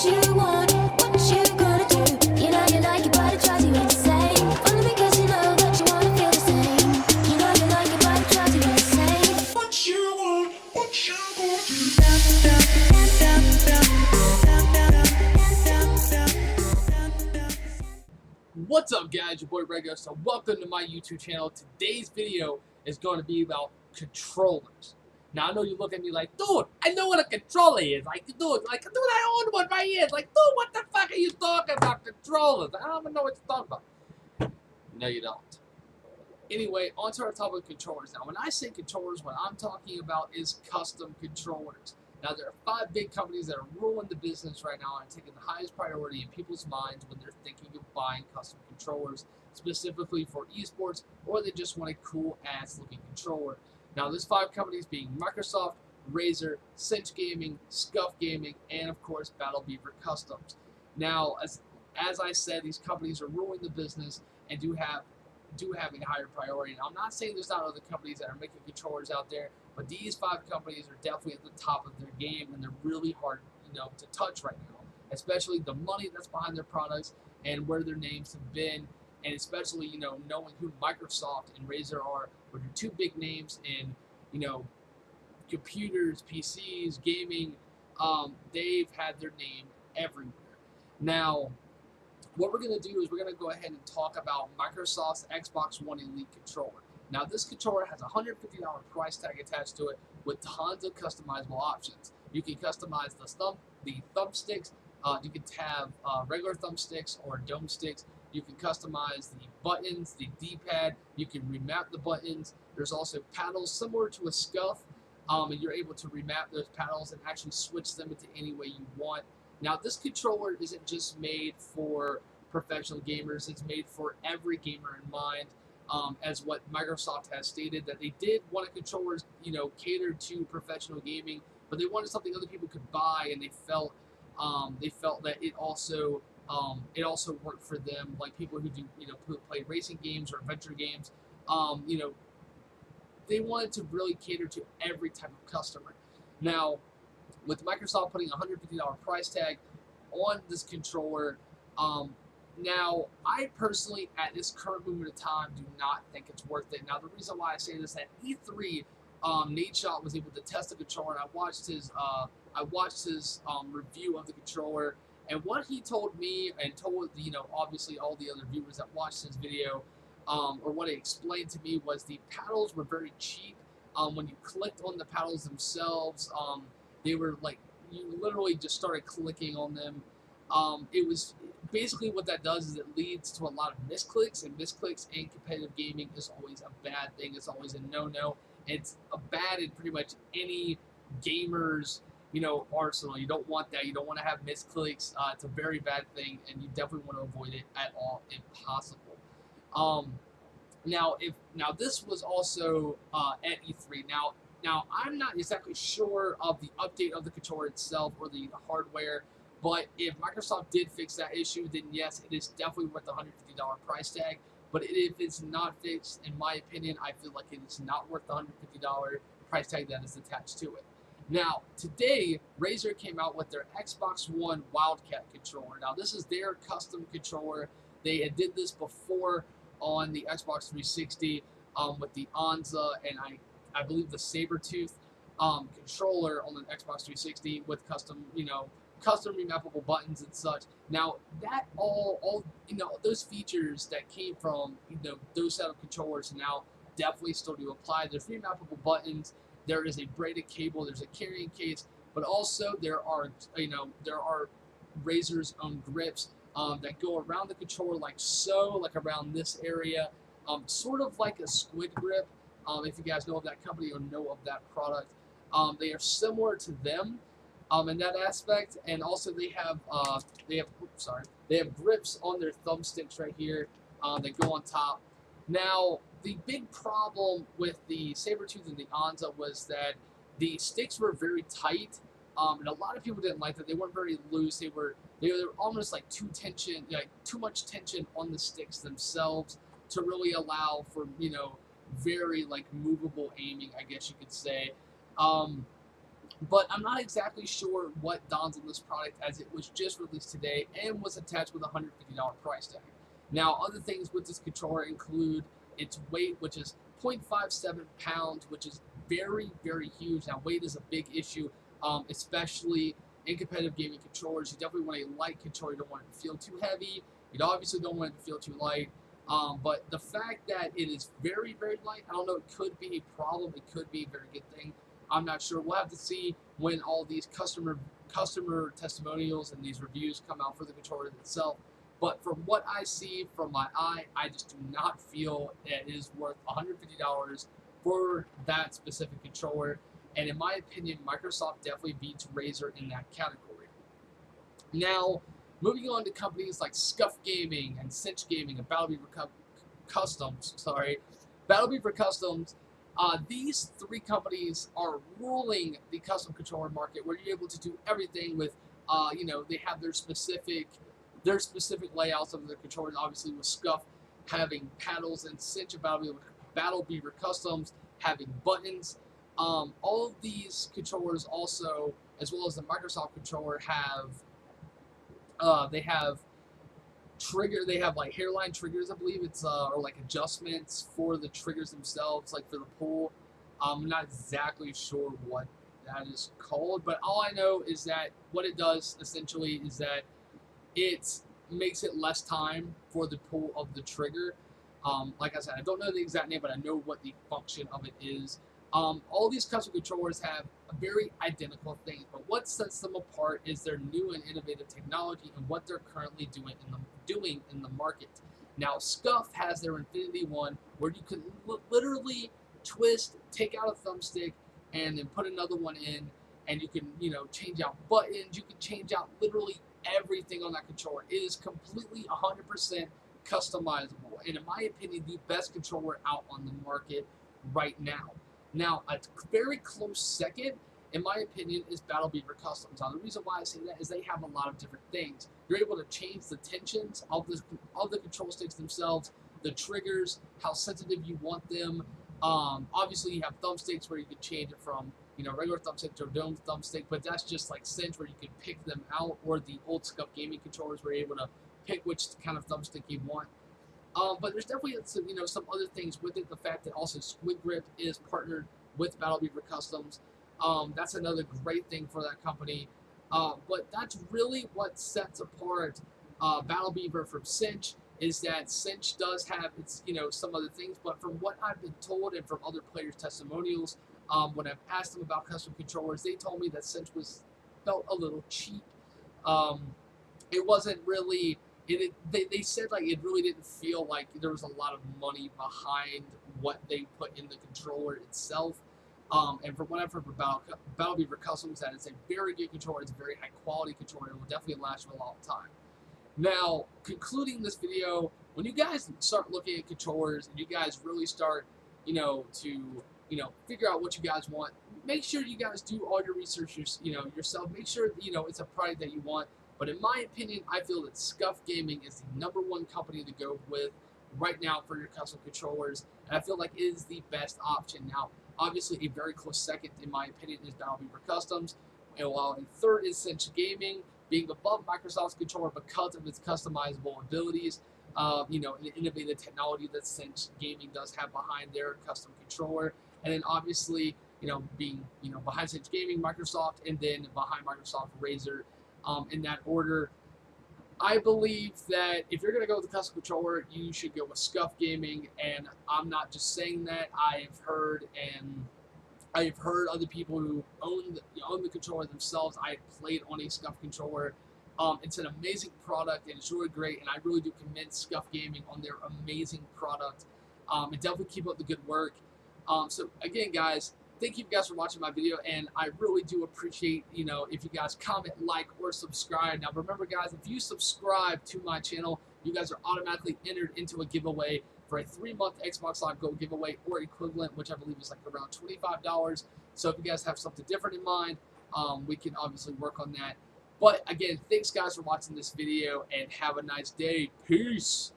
you want, what you gonna do? You know you like it, but it drives you insane. Only because you know that you wanna feel the same. You know you like it, but it drives you insane. What you want, what you gonna do? What's up, guys? Your boy RedghostX, so welcome to my YouTube channel. Today's video is going to be about controllers. Now, I know you look at me like, dude, I know what a controller is. Like, dude, I own one right here. Like, dude, what the fuck are you talking about controllers? I don't even know what you're talking about. No, you don't. Anyway, on to our topic of controllers. Now, when I say controllers, what I'm talking about is custom controllers. Now, there are 5 big companies that are ruling the business right now and taking the highest priority in people's minds when they're thinking of buying custom controllers, specifically for esports, or they just want a cool-ass looking controller. Now, there's 5 companies being Microsoft, Razer, Cinch Gaming, Scuff Gaming, and of course, Battle Beaver Customs. Now, as I said, these companies are ruling the business and do have a higher priority. Now, I'm not saying there's not other companies that are making controllers out there, but these 5 companies are definitely at the top of their game, and they're really hard, to touch right now. Especially the money that's behind their products and where their names have been, and especially knowing who Microsoft and Razer are, which are 2 big names in computers, PCs, gaming. They've had their name everywhere. Now, what we're going to do is we're going to go ahead and talk about Microsoft's Xbox One Elite controller. Now, this controller has a $150 price tag attached to it with tons of customizable options. You can customize the thumbsticks. You can have regular thumbsticks or dome sticks. You can customize the buttons, the D-pad. You can remap the buttons. There's also paddles similar to a Scuff, and you're able to remap those paddles and actually switch them into any way you want. Now, this controller isn't just made for professional gamers. It's made for every gamer in mind, as what Microsoft has stated, that they did want a controller, catered to professional gaming, but they wanted something other people could buy, and they felt that it also worked for them, like people who do, who play racing games or adventure games. They wanted to really cater to every type of customer. Now, with Microsoft putting a $150 price tag on this controller, now, I personally, at this current moment of time, do not think it's worth it. Now, the reason why I say this, at E3, Nate Shot was able to test the controller, and I watched his review of the controller, and what he told me, and told, obviously all the other viewers that watched his video, or what he explained to me, was the paddles were very cheap. When you clicked on the paddles themselves, they were like, you literally just started clicking on them. It was basically what that does is it leads to a lot of misclicks, and misclicks in competitive gaming is always a bad thing. It's always a no-no. It's a bad in pretty much any gamer's arsenal. You don't want that. You don't want to have misclicks. It's a very bad thing, and you definitely want to avoid it at all if possible. Now this was also at E3. Now I'm not exactly sure of the update of the controller itself or the hardware. But if Microsoft did fix that issue, then yes, it is definitely worth the $150 price tag. But if it's not fixed, in my opinion, I feel like it is not worth the $150 price tag that is attached to it. Now, today, Razer came out with their Xbox One Wildcat controller. Now, this is their custom controller. They did this before on the Xbox 360 with the Anza and I believe the Sabertooth controller on the Xbox 360 with custom remappable buttons and such. Now, that all those features that came from those set of controllers now definitely still do apply. There's remappable buttons. There is a braided cable. There's a carrying case, but also there are Razer's own grips that go around the controller like so, like around this area, sort of like a squid grip. If you guys know of that company or know of that product, they are similar to them. In that aspect, and also they have grips on their thumbsticks right here that go on top. Now, the big problem with the Sabertooth and the Anza was that the sticks were very tight, and a lot of people didn't like that. They weren't very loose. They were almost like too much tension on the sticks themselves to really allow for very like movable aiming, I guess you could say. But I'm not exactly sure what dons on this product, as it was just released today and was attached with a $150 price tag. Now, other things with this controller include its weight, which is 0.57 pounds, which is very, very huge. Now, weight is a big issue, especially in competitive gaming controllers. You definitely want a light controller. You don't want it to feel too heavy. You obviously don't want it to feel too light. But the fact that it is very, very light, I don't know, it could be a problem. It could be a very good thing. I'm not sure. We'll have to see when all these customer testimonials and these reviews come out for the controller itself. But from what I see from my eye, I just do not feel it is worth $150 for that specific controller. And in my opinion, Microsoft definitely beats Razer in that category. Now, moving on to companies like Scuff Gaming and Cinch Gaming and Battle Beaver Customs. Battle Beaver Customs. These three companies are ruling the custom controller market, where you're able to do everything with, they have their specific layouts of their controllers. Obviously, with Scuff having paddles, and Cinch and Battle Beaver Customs having buttons. All of these controllers also, as well as the Microsoft controller, they have they have like hairline triggers, I believe it's or like adjustments for the triggers themselves, like for the pull. I'm not exactly sure what that is called, but all I know is that what it does essentially is that it makes it less time for the pull of the trigger. Like I said, I don't know the exact name, but I know what the function of it is. All these custom controllers have very identical things, but what sets them apart is their new and innovative technology and what they're currently doing in the market. Now, Scuff has their Infinity One, where you can literally twist, take out a thumbstick, and then put another one in, and you can change out buttons. You can change out literally everything on that controller. It is completely 100% customizable, and in my opinion, the best controller out on the market right now. Now, a very close second, in my opinion, is Battle Beaver Customs. Now, the reason why I say that is they have a lot of different things. You're able to change the tensions of the control sticks themselves, the triggers, how sensitive you want them. Obviously, you have thumbsticks where you can change it from regular thumbstick to a dome thumbstick, but that's just like Cinch, where you can pick them out, or the old Scuff gaming controllers where you're able to pick which kind of thumbstick you want. But there's definitely some other things with it. The fact that also Squid Grip is partnered with Battle Beaver Customs. That's another great thing for that company. But that's really what sets apart Battle Beaver from Cinch, is that Cinch does have its some other things. But from what I've been told and from other players' testimonials, when I've asked them about custom controllers, they told me that Cinch felt a little cheap. It wasn't really. They said like it really didn't feel like there was a lot of money behind what they put in the controller itself. And from what I've heard about Battle Beaver Customs, that it's a very good controller. It's a very high quality controller. It will definitely last you a long time. Now, concluding this video, when you guys start looking at controllers and you guys really start, to figure out what you guys want, make sure you guys do all your research, yourself. Make sure it's a product that you want. But in my opinion, I feel that Scuff Gaming is the #1 company to go with right now for your custom controllers, and I feel like it is the best option. Now, obviously, a very close second, in my opinion, is Battle Beaver Customs, and while a third is Cinch Gaming, being above Microsoft's controller because of its customizable abilities, and the innovative technology that Cinch Gaming does have behind their custom controller, and then obviously, being behind Cinch Gaming, Microsoft, and then behind Microsoft, Razer. In that order, I believe that if you're going to go with a custom controller, you should go with Scuff Gaming, and I'm not just saying that. I've heard other people who own the controller themselves. I played on a Scuff controller. It's an amazing product, and it's really great, and I really do commend Scuff Gaming on their amazing product. And definitely keep up the good work. So again, guys, thank you guys for watching my video, and I really do appreciate, if you guys comment, like, or subscribe. Now, remember, guys, if you subscribe to my channel, you guys are automatically entered into a giveaway for a 3-month Xbox Live Gold giveaway or equivalent, which I believe is like around $25. So if you guys have something different in mind, we can obviously work on that. But again, thanks, guys, for watching this video, and have a nice day. Peace.